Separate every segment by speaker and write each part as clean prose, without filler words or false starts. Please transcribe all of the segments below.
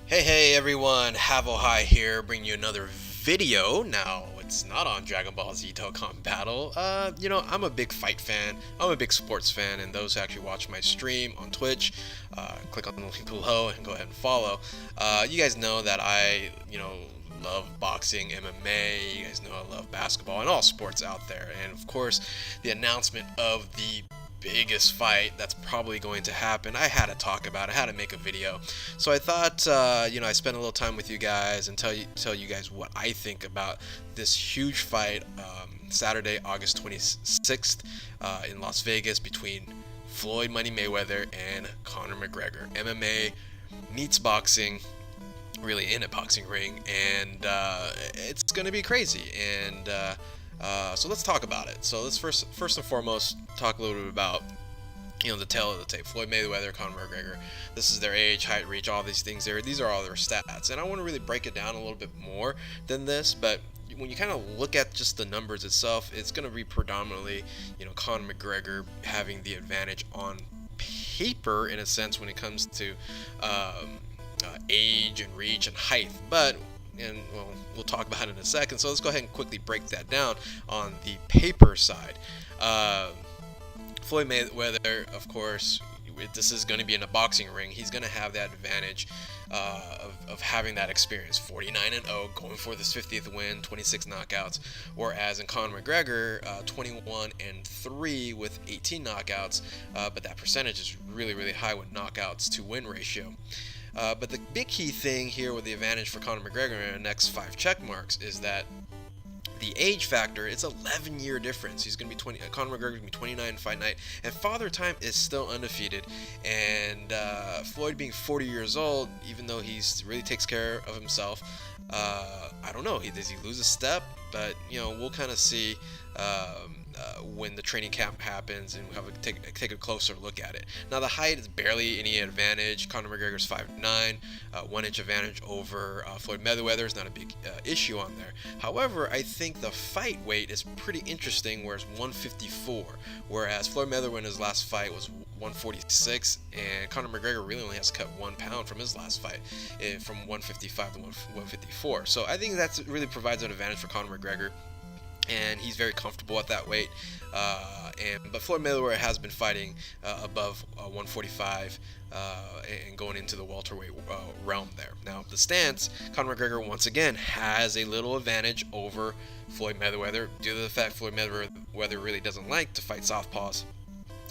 Speaker 1: Hey everyone, Havo High here, bringing you another video. Now, it's not on Dragon Ball Z Dokkan Battle. I'm a big fight fan, I'm a big sports fan, and those who actually watch my stream on Twitch, click on the link below and go ahead and follow. You guys know that love boxing, MMA, you guys know I love basketball, and all sports out there. And of course, the announcement of the biggest fight that's probably going to happen. I had to talk about it, I had to make a video. So I thought, I spend a little time with you guys and tell you guys what I think about this huge fight Saturday, August 26th in Las Vegas between Floyd Money Mayweather and Conor McGregor. MMA meets boxing, really in a boxing ring, and it's going to be crazy. And so let's talk about it. So let's first and foremost talk a little bit about the tail of the tape. Floyd Mayweather, Conor McGregor. This is their age, height, reach, all these things. These are all their stats, and I want to really break it down a little bit more than this. But when you kind of look at just the numbers itself, it's going to be predominantly, Conor McGregor having the advantage on paper in a sense when it comes to age and reach and height. We'll talk about it in a second. So let's go ahead and quickly break that down on the paper side. Floyd Mayweather, of course, this is going to be in a boxing ring. He's going to have that advantage of having that experience. 49-0, going for this 50th win, 26 knockouts. Whereas in Conor McGregor, 21-3 with 18 knockouts, but that percentage is really, really high with knockouts to win ratio. But the big key thing here with the advantage for Conor McGregor in the next 5 check marks is that the age factor, it's 11-year difference. He's going to be 20. Conor McGregor is going to be 29 in Fight Night, and Father Time is still undefeated. And Floyd being 40 years old, even though he's really takes care of himself, I don't know. Does he lose a step? But we'll kind of see when the training camp happens, and we'll have take a closer look at it. Now the height is barely any advantage. Conor McGregor's 5'9", 1 inch advantage over Floyd Mayweather is not a big issue on there. However, I think the fight weight is pretty interesting, where it's 154, whereas Floyd Mayweather in his last fight was 146, and Conor McGregor really only has to cut 1 pound from his last fight, from 155 to 154. So I think that really provides an advantage for Conor McGregor, and he's very comfortable at that weight. But Floyd Mayweather has been fighting above 145 and going into the welterweight realm there. Now the stance, Conor McGregor once again has a little advantage over Floyd Mayweather due to the fact Floyd Mayweather really doesn't like to fight southpaws.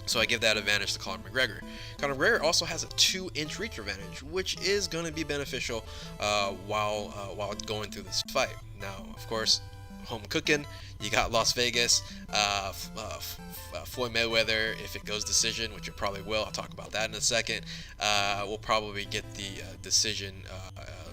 Speaker 1: So I give that advantage to Conor McGregor. Conor McGregor also has a 2-inch reach advantage, which is going to be beneficial while going through this fight. Now, of course, home cooking, you got Las Vegas. Floyd Mayweather, if it goes decision, which it probably will, I'll talk about that in a second, we'll probably get the decision,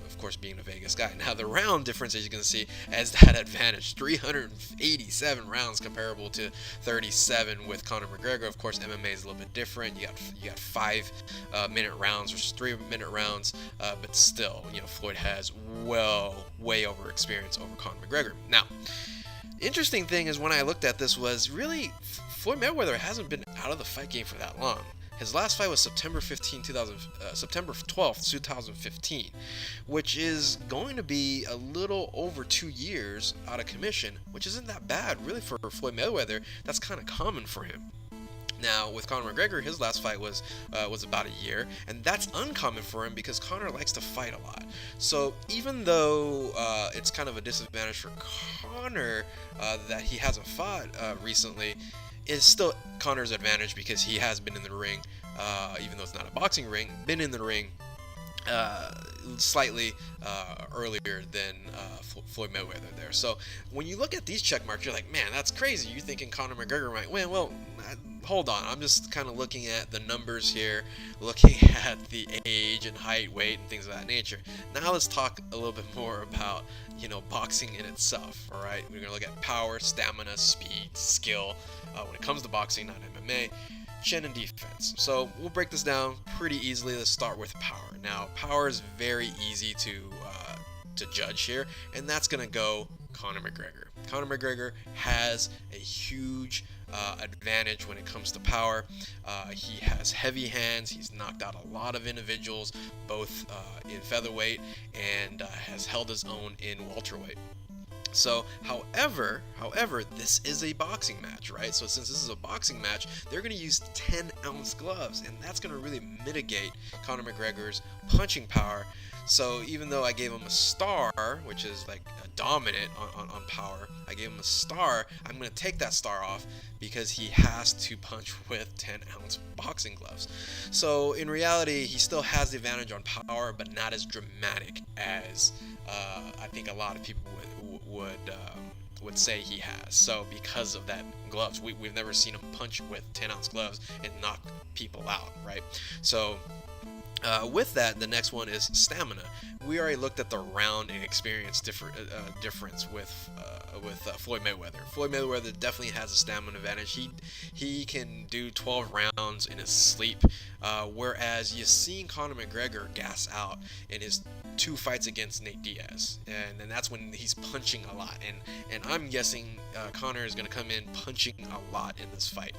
Speaker 1: of course, being a Vegas guy. Now the round difference, as you're going to see, has that advantage. 387 rounds comparable to 37 with Conor McGregor. Of course, MMA is a little bit different. You got 5-minute rounds versus 3-minute rounds, but still, Floyd has way over experience over Conor McGregor. Now, interesting thing is when I looked at this was really Floyd Mayweather hasn't been out of the fight game for that long. His last fight was September 12th, 2015, which is going to be a little over 2 years out of commission, which isn't that bad really for Floyd Mayweather. That's kind of common for him. Now, with Conor McGregor, his last fight was about a year, and that's uncommon for him because Conor likes to fight a lot. So even though it's kind of a disadvantage for Conor that he hasn't fought recently, it's still Conor's advantage because he has been in the ring, even though it's not a boxing ring, been in the ring slightly earlier than Floyd Mayweather there. So when you look at these check marks, you're like, man, that's crazy. You're thinking Conor McGregor might win. Well, hold on. I'm just kind of looking at the numbers here, looking at the age and height, weight, and things of that nature. Now let's talk a little bit more about, boxing in itself, all right? We're going to look at power, stamina, speed, skill. When it comes to boxing, not MMA, chin and defense. So we'll break this down pretty easily. Let's start with power. Now, power is very easy to judge here, and that's going to go Conor McGregor. Conor McGregor has a huge advantage when it comes to power. He has heavy hands. He's knocked out a lot of individuals, both in featherweight, and has held his own in welterweight. So, however, this is a boxing match, right? So since this is a boxing match, they're going to use 10-ounce gloves, and that's going to really mitigate Conor McGregor's punching power. So even though I gave him a star, which is like a dominant on power, I gave him a star, I'm going to take that star off because he has to punch with 10-ounce boxing gloves. So in reality, he still has the advantage on power, but not as dramatic as I think a lot of people would say he has. So because of that gloves, we've never seen him punch with 10-ounce gloves and knock people out, right? So with that, the next one is stamina. We already looked at the round and experience difference with Floyd Mayweather. Floyd Mayweather definitely has a stamina advantage. He can do 12 rounds in his sleep, whereas you've seen Conor McGregor gas out in his 2 fights against Nate Diaz, and that's when he's punching a lot. And I'm guessing Conor is going to come in punching a lot in this fight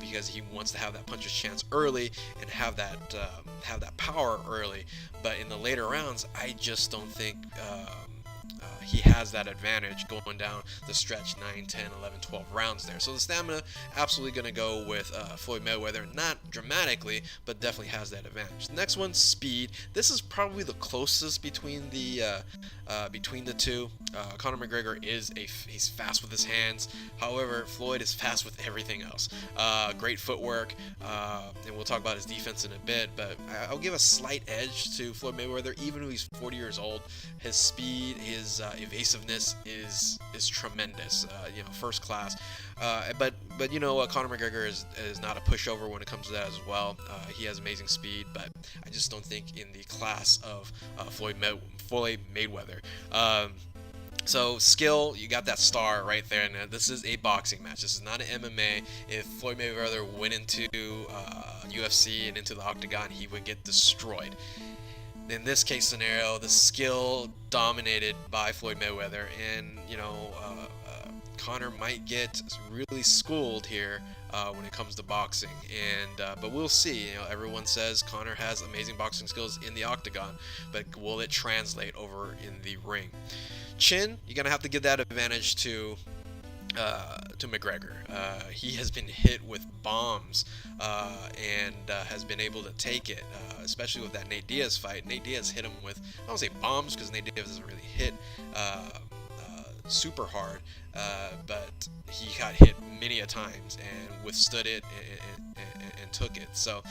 Speaker 1: because he wants to have that puncher's chance early and have that power early. But in the later rounds, I just don't think he has that advantage going down the stretch 9, 10, 11, 12 rounds there. So the stamina, absolutely going to go with Floyd Mayweather. Not dramatically, but definitely has that advantage. Next one, speed. This is probably the closest between the two. Conor McGregor he's fast with his hands. However, Floyd is fast with everything else. Great footwork, and we'll talk about his defense in a bit, but I'll give a slight edge to Floyd Mayweather. Even though he's 40 years old, his speed, his evasiveness is tremendous, first class. But Conor McGregor is not a pushover when it comes to that as well. He has amazing speed, but I just don't think in the class of Floyd Mayweather. So skill, you got that star right there. Now this is a boxing match. This is not an MMA. If Floyd Mayweather went into UFC and into the octagon, he would get destroyed. In this case scenario, the skill dominated by Floyd Mayweather, and Conor might get really schooled here when it comes to boxing, and but we'll see. Everyone says Conor has amazing boxing skills in the octagon, but will it translate over in the ring? Chin, you're gonna have to give that advantage to McGregor. He has been hit with bombs and has been able to take it, especially with that Nate Diaz fight. Nate Diaz hit him with, I don't say bombs because Nate Diaz doesn't really hit super hard, but he got hit many a times and withstood it and took it. So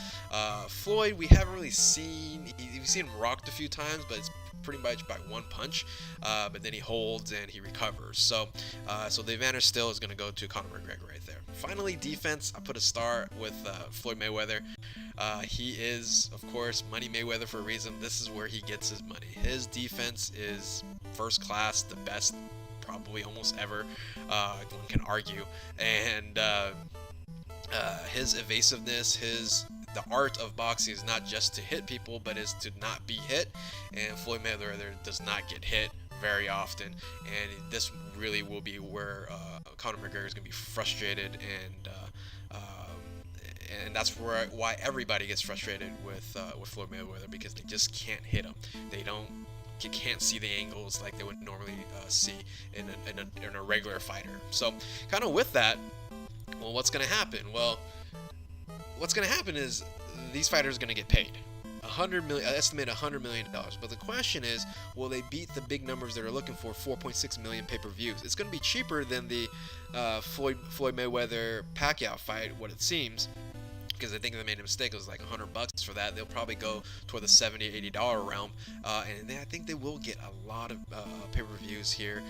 Speaker 1: Floyd, we haven't really seen. We've seen him rocked a few times, but it's pretty much by one punch, but then he holds and he recovers. So the advantage still is going to go to Conor McGregor right there. Finally, defense. I put a star with Floyd Mayweather. He is, of course, Money Mayweather for a reason. This is where he gets his money. His defense is first class, the best probably almost ever. One can argue. And his evasiveness, the art of boxing is not just to hit people, but is to not be hit. And Floyd Mayweather does not get hit very often, and this really will be where Conor McGregor is going to be frustrated, and that's why everybody gets frustrated with Floyd Mayweather, because they just can't hit him. You can't see the angles like they would normally see in a regular fighter. So, kind of with that, well, what's going to happen? Well, what's going to happen is these fighters are going to get paid. Estimate $100 million. But the question is, will they beat the big numbers they're looking for, 4.6 million pay-per-views? It's going to be cheaper than the Floyd Mayweather Pacquiao fight, what it seems, because I think they made a mistake. It was like $100 for that. They'll probably go toward the $70, $80 realm, and I think they will get a lot of pay-per-views here,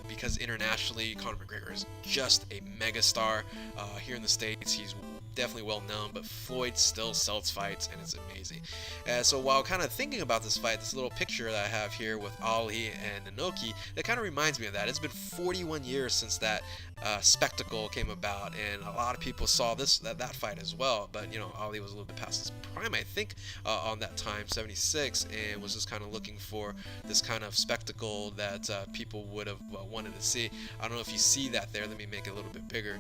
Speaker 1: because internationally, Conor McGregor is just a megastar. Here in the States, he's definitely well known, but Floyd still sells fights, and it's amazing. So while kind of thinking about this fight, this little picture that I have here with Ali and Inoki, that kind of reminds me of that. It's been 41 years since that spectacle came about, and a lot of people saw that fight as well. But Ali was a little bit past his prime, I think, on that time, 76, and was just kind of looking for this kind of spectacle that people would have wanted to see. I don't know if you see that there. Let me make it a little bit bigger.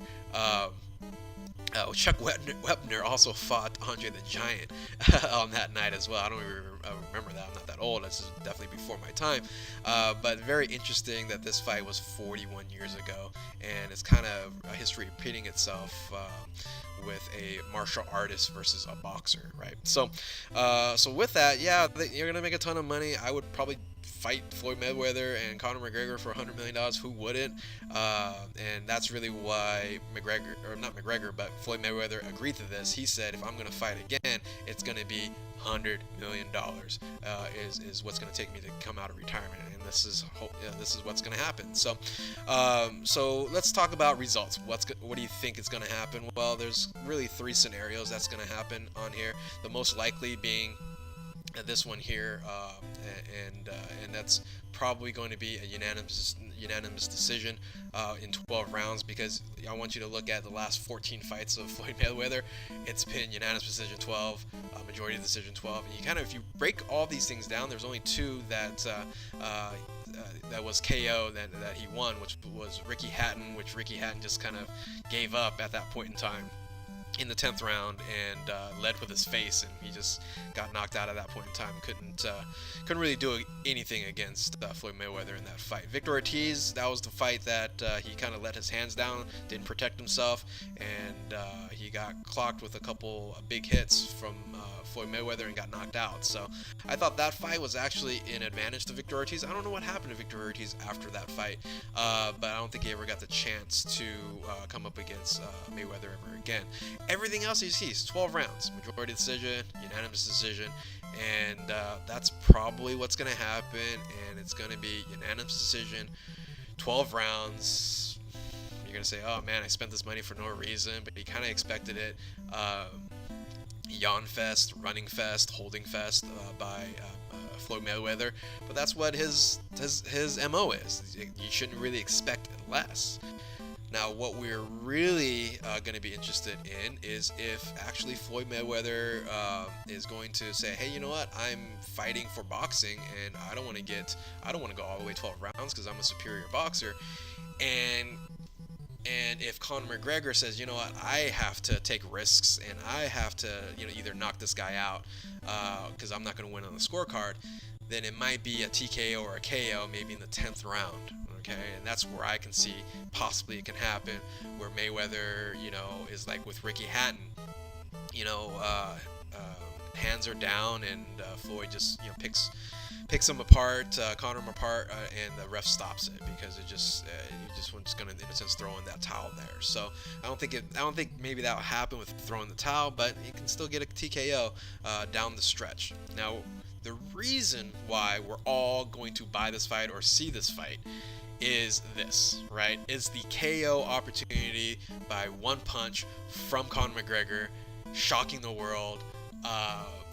Speaker 1: Chuck Wepner also fought Andre the Giant on that night as well. I don't even remember that. I'm not that old. This is definitely before my time. But very interesting that this fight was 41 years ago, and it's kind of a history repeating itself with a martial artist versus a boxer, right? So with that, yeah, you're gonna make a ton of money. I would probably fight Floyd Mayweather and Conor McGregor for $100 million. Who wouldn't? And that's really why Floyd Mayweather agreed to this. He said, if I'm going to fight again, it's going to be $100 million is what's going to take me to come out of retirement, and this is what's going to happen. So let's talk about results. What do you think is going to happen? Well, there's really 3 scenarios that's going to happen on here. The most likely being this one here, and that's probably going to be a unanimous decision in 12 rounds, because I want you to look at the last 14 fights of Floyd Mayweather. It's been unanimous decision 12, majority decision 12, and if you break all these things down, there's only 2 that was KO that he won, which was Ricky Hatton, which Ricky Hatton just kind of gave up at that point in time in the 10th round and led with his face, and he just got knocked out at that point in time. Couldn't really do anything against Floyd Mayweather in that fight. Victor Ortiz, that was the fight that he kind of let his hands down, didn't protect himself, and he got clocked with a couple big hits from Floyd Mayweather and got knocked out. So I thought that fight was actually an advantage to Victor Ortiz. I don't know what happened to Victor Ortiz after that fight, but I don't think he ever got the chance to come up against Mayweather ever again. Everything else he sees, 12 rounds, majority decision, unanimous decision, and that's probably what's going to happen, and it's going to be unanimous decision, 12 rounds. You're going to say, oh man, I spent this money for no reason, but you kind of expected it. Yawn fest, running fest, holding fest by Floyd Mayweather, but that's what his MO is. You shouldn't really expect less. Now, what we're really going to be interested in is if actually Floyd Mayweather is going to say, hey, you know what? I'm fighting for boxing, and I don't want to go all the way 12 rounds because I'm a superior boxer. And if Conor McGregor says, you know what, I have to take risks and I have to, either knock this guy out because I'm not going to win on the scorecard, then it might be a TKO or a KO maybe in the 10th round. Okay, and that's where I can see possibly it can happen, where Mayweather, is like with Ricky Hatton, hands are down, and Floyd just, picks him apart, Conor him apart, and the ref stops it because it just going to, in a sense, throw in that towel there. So I don't think maybe that will happen with throwing the towel, but you can still get a TKO down the stretch. Now, the reason why we're all going to buy this fight or see this fight is this, right? Is the KO opportunity by one punch from Conor McGregor, shocking the world.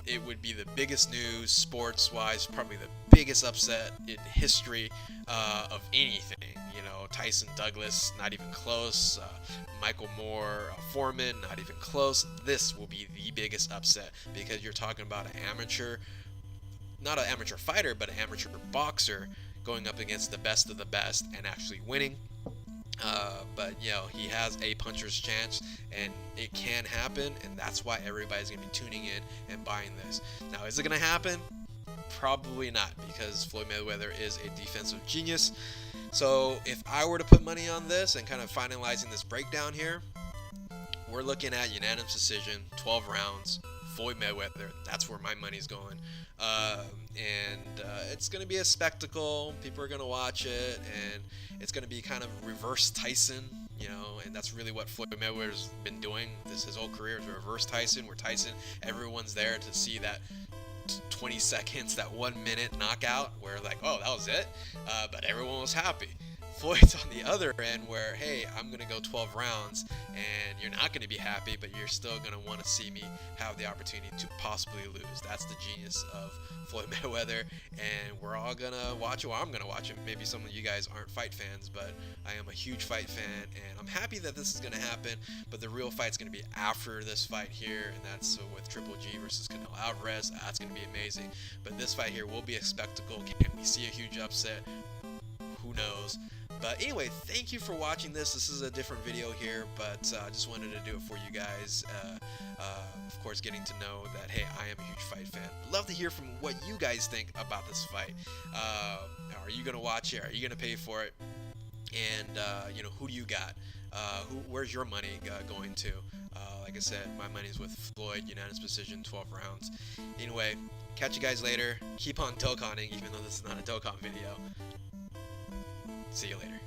Speaker 1: It would be the biggest news sports-wise, probably the biggest upset in history of anything. Tyson Douglas, not even close. Michael Moore, Foreman, not even close. This will be the biggest upset because you're talking about an amateur, not an amateur fighter, but an amateur boxer going up against the best of the best and actually winning. But he has a puncher's chance, and it can happen, and that's why everybody's gonna be tuning in and buying this. Now, is it gonna happen? Probably not, because Floyd Mayweather is a defensive genius. So if I were to put money on this and kind of finalizing this breakdown here, we're looking at unanimous decision, 12 rounds, Floyd Mayweather. That's where my money's going. It's going to be a spectacle. People are going to watch it, and it's going to be kind of reverse Tyson, and that's really what Floyd Mayweather's been doing his whole career, is reverse Tyson, where Tyson, everyone's there to see that 20 seconds, that 1 minute knockout where like, oh, that was it, but everyone was happy. Floyd's on the other end where, hey, I'm going to go 12 rounds and you're not going to be happy, but you're still going to want to see me have the opportunity to possibly lose. That's the genius of Floyd Mayweather, and we're all going to watch it. Well, I'm going to watch it. Maybe some of you guys aren't fight fans, but I am a huge fight fan, and I'm happy that this is going to happen, but the real fight's going to be after this fight here, and that's with Triple G versus Canelo Alvarez. That's going to be amazing, but this fight here will be a spectacle. Can we see a huge upset? Who knows? But anyway, thank you for watching this. This is a different video here, but I just wanted to do it for you guys. Of course, getting to know that, hey, I am a huge fight fan. Love to hear from what you guys think about this fight. Are you going to watch it? Are you going to pay for it? And, who do you got? Where's your money going to? Like I said, my money's with Floyd, unanimous decision, 12 rounds. Anyway, catch you guys later. Keep on Dokkaning, even though this is not a Dokkan video. See you later.